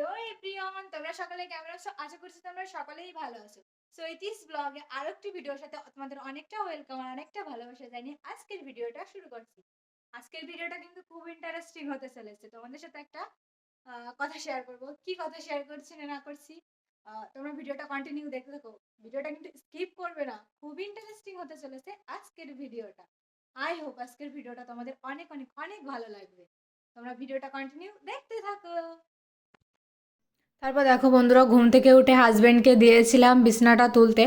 Hello everyone, তোমরা সকলে কেমন আছো? আশা করছি তোমরা সকলেই ভালো আছো। সো ইতিস ব্লগে আরেকটি ভিডিওর সাথে তোমাদের অনেকটা ওয়েলকাম আর অনেকটা ভালোবাসা জানিয়ে আজকের ভিডিওটা শুরু করছি। আজকের ভিডিওটা কিন্তু খুব ইন্টারেস্টিং হতে চলেছে। তোমাদের সাথে একটা কথা শেয়ার করব। কি কথা শেয়ার করছি না করছি তোমরা ভিডিওটা কন্টিনিউ দেখতে থাকো। ভিডিওটা কিন্তু স্কিপ করবে না। খুব ইন্টারেস্টিং হতে চলেছে আজকের ভিডিওটা। আই হোপ আজকের ভিডিওটা তোমাদের অনেক অনেক অনেক ভালো লাগবে। তোমরা ভিডিওটা কন্টিনিউ দেখতে থাকো। তারপর দেখো বন্ধুরা, ঘুম থেকে উঠে হাজব্যান্ডকে দিয়েছিলাম বিছনাটা তুলতে।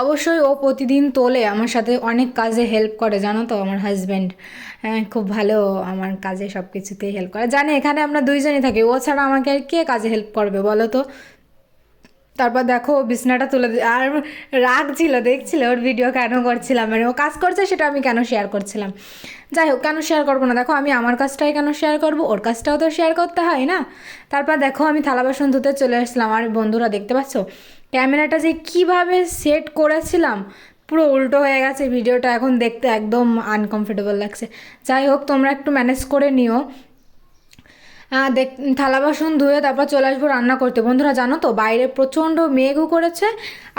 অবশ্যই ও প্রতিদিন তোলে, আমার সাথে অনেক কাজে হেল্প করে, জানো তো আমার হাজব্যান্ড। হ্যাঁ, খুব ভালো, আমার কাজে সব কিছুতেই হেল্প করে। জানে এখানে আমরা দুইজনই থাকি, ও ছাড়া আমাকে আর কে কাজে হেল্প করবে বলো তো। তারপর দেখো বিছনাটা তুলে আর রাগ ছিল, দেখছিল ওর ভিডিও কেন করছিলাম, মানে ও কাজ করছে সেটা আমি কেন শেয়ার করছিলাম। যাই হোক, কেন শেয়ার করবো না, দেখো আমি আমার কাজটাই কেন শেয়ার করবো, ওর কাজটাও তো শেয়ার করতে হয় না। তারপর দেখো আমি থালা বাসন ধুতে চলে আসলাম, আর বন্ধুরা দেখতে পাচ্ছ ক্যামেরাটা যে কিভাবে সেট করেছিলাম পুরো উল্টো হয়ে গেছে। ভিডিওটা এখন দেখতে একদম আনকমফোর্টেবল লাগছে। যাই হোক, তোমরা একটু ম্যানেজ করে নিও। দেখ, থালা বাসন ধুয়ে তারপর চলে আসবো রান্না করতে। বন্ধুরা জানো তো বাইরে প্রচণ্ড মেঘও করেছে,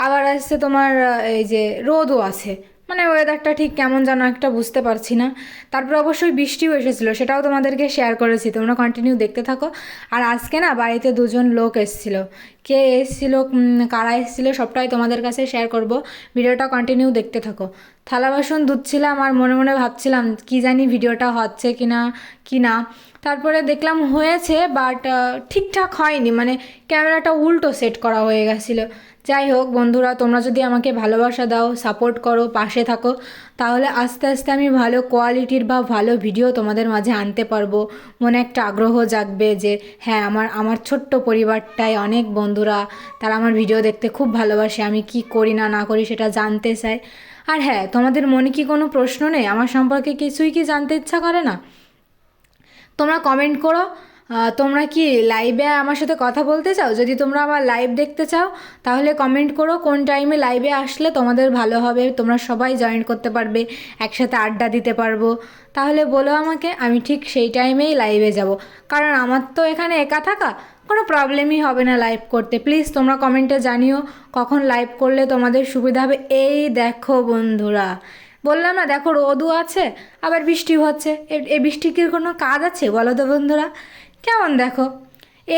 আবার আসছে তোমার এই যে রোদও আছে, মানে ওয়েদারটা ঠিক কেমন যেন একটা বুঝতে পারছি না। তারপর অবশ্যই বৃষ্টিও এসেছিলো, সেটাও তোমাদেরকে শেয়ার করেছি, তোমরা কন্টিনিউ দেখতে থাকো। আর আজকে না বাড়িতে দুজন লোক এসেছিলো, কে এসেছিলো কারা এসেছিলো সবটাই তোমাদের কাছে শেয়ার করব। ভিডিওটা কন্টিনিউ দেখতে থাকো। থালা বাসন ধুচ্ছিলাম আর মনে মনে ভাবছিলাম কি জানি ভিডিওটা হচ্ছে কি না। তারপরে দেখলাম হয়েছে, বাট ঠিকঠাক হয়নি, মানে ক্যামেরাটা উল্টো সেট করা হয়ে গেছিলো। যাই হোক বন্ধুরা, তোমরা যদি আমাকে ভালোবাসা দাও, সাপোর্ট করো, পাশে থাকো, তাহলে আস্তে আস্তে আমি ভালো কোয়ালিটির বা ভালো ভিডিও তোমাদের মাঝে আনতে পারবো। মনে একটা আগ্রহ জাগবে যে হ্যাঁ, আমার ছোট্ট পরিবারটায় অনেক বন্ধুরা, তারা আমার ভিডিও দেখতে খুব ভালোবাসে, আমি কি করি না করি সেটা জানতে চাই। আর হ্যাঁ, তোমাদের মনে কি কোনো প্রশ্ন নেই আমার সম্পর্কে, কিছুই কি জানতে ইচ্ছা করে না? তোমরা কমেন্ট করো। তোমরা কি লাইভে আমার সাথে কথা বলতে চাও? যদি তোমরা আমার লাইভ দেখতে চাও তাহলে কমেন্ট করো কোন টাইমে লাইভে আসলে তোমাদের ভালো হবে, তোমরা সবাই জয়েন করতে পারবে, একসাথে আড্ডা দিতে পারবো। তাহলে বলো আমাকে, আমি ঠিক সেই টাইমেই লাইভে যাব, কারণ আমার তো এখানে একা থাকা, কোনো প্রবলেমই হবে না লাইভ করতে। প্লিজ তোমরা কমেন্টে জানিও কখন লাইভ করলে তোমাদের সুবিধা হবে। এই দেখো বন্ধুরা, বললাম না, দেখো রোদও আছে আবার বৃষ্টি হচ্ছে। এই বৃষ্টি কি কোনো কাজ আছে বলো তো বন্ধুরা? কেমন দেখো,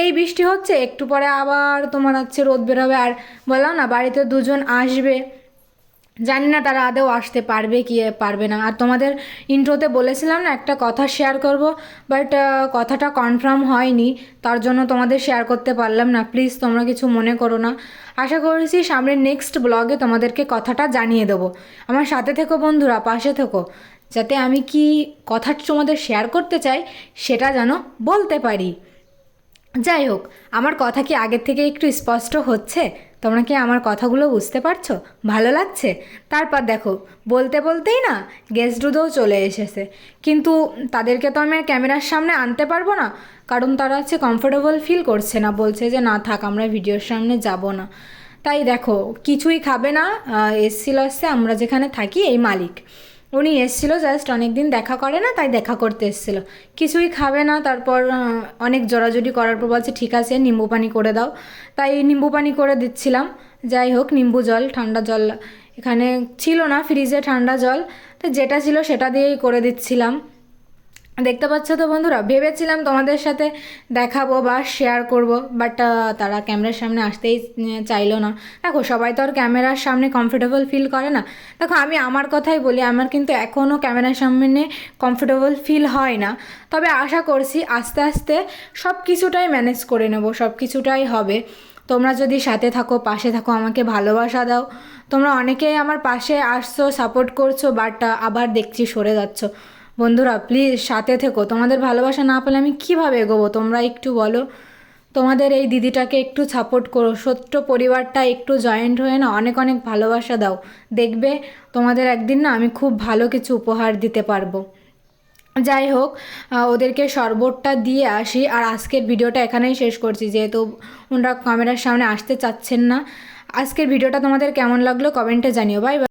এই বৃষ্টি হচ্ছে, একটু পরে আবার তোমার হচ্ছে রোদ বেরোবে। আর বললাম না বাড়িতে দুজন আসবে, জানি না তারা আদৌ আসতে পারবে কি পারবে না। আর তোমাদের ইন্ট্রোতে বলেছিলাম না একটা কথা শেয়ার করব, বাট কথাটা কনফার্ম হয়নি, তার জন্য তোমাদের শেয়ার করতে পারলাম না। প্লিজ তোমরা কিছু মনে করো না। আশা করছি সামনের নেক্সট ব্লগে তোমাদেরকে কথাটা জানিয়ে দেবো। আমার সাথে থেকো বন্ধুরা, পাশে থেকো, যাতে আমি কি কথা তোমাদের শেয়ার করতে চাই সেটা যেন বলতে পারি। যাই হোক, আমার কথা কি আগের থেকে একটু স্পষ্ট হচ্ছে? তোমরা কি আমার কথাগুলো বুঝতে পারছো? ভালো লাগছে? তারপর দেখো, বলতে বলতেই না গেস্টগুলোও চলে এসেছে, কিন্তু তাদেরকে তো আমি আর ক্যামেরার সামনে আনতে পারবো না, কারণ তারা হচ্ছে কমফোর্টেবল ফিল করছে না, বলছে যে না থাক, আমরা ভিডিওর সামনে যাব না। তাই দেখো, কিছুই খাবে না। এসছিল হচ্ছে আমরা যেখানে থাকি এই মালিক, উনি এসেছিলো জাস্ট, অনেক দিন দেখা করে না, তাই দেখা করতে এসেছিলো। কিছুই খাবে না। তারপর অনেক জোরাজুরি করার পর বলছে ঠিক আছে নিম্বু পানি করে দাও, তাই নিম্বু পানি করে দিচ্ছিলাম। যাই হোক, নিম্বু জল, ঠান্ডা জল এখানে ছিল না ফ্রিজে, ঠান্ডা জল, তো যেটা ছিল সেটা দিয়েই করে দিচ্ছিলাম। দেখতে পাচ্ছ তো বন্ধুরা, ভেবেছিলাম তোমাদের সাথে দেখাবো বা শেয়ার করব, বাট তারা ক্যামেরার সামনে আসতেই চাইলো না। দেখো সবাই তো আর ক্যামেরার সামনে কমফোর্টেবল ফিল করে না। দেখো আমি আমার কথাই বলি, আমার কিন্তু এখনও ক্যামেরার সামনে কমফোর্টেবল ফিল হয় না, তবে আশা করছি আস্তে আস্তে সব কিছুটাই ম্যানেজ করে নেব, সব কিছুটাই হবে। তোমরা যদি সাথে থাকো, পাশে থাকো, আমাকে ভালোবাসা দাও। তোমরা অনেকেই আমার পাশে আসছো, সাপোর্ট করছো, বাট আবার দেখছি সরে যাচ্ছ। বন্ধুরা প্লিজ সাথে থেকো, তোমাদের ভালোবাসা না পেলে আমি কীভাবে এগোবো তোমরা একটু বলো। তোমাদের এই দিদিটাকে একটু সাপোর্ট করো, ছোট্ট পরিবারটা একটু জয়েন্ট হয়ে না অনেক অনেক ভালোবাসা দাও, দেখবে তোমাদের একদিন না আমি খুব ভালো কিছু উপহার দিতে পারবো। যাই হোক, ওদেরকে শরবতটা দিয়ে আসি, আর আজকের ভিডিওটা এখানেই শেষ করছি, যেহেতু ওনারা ক্যামেরার সামনে আসতে চাচ্ছেন না। আজকের ভিডিওটা তোমাদের কেমন লাগলো কমেন্টে জানিও। Bye bye.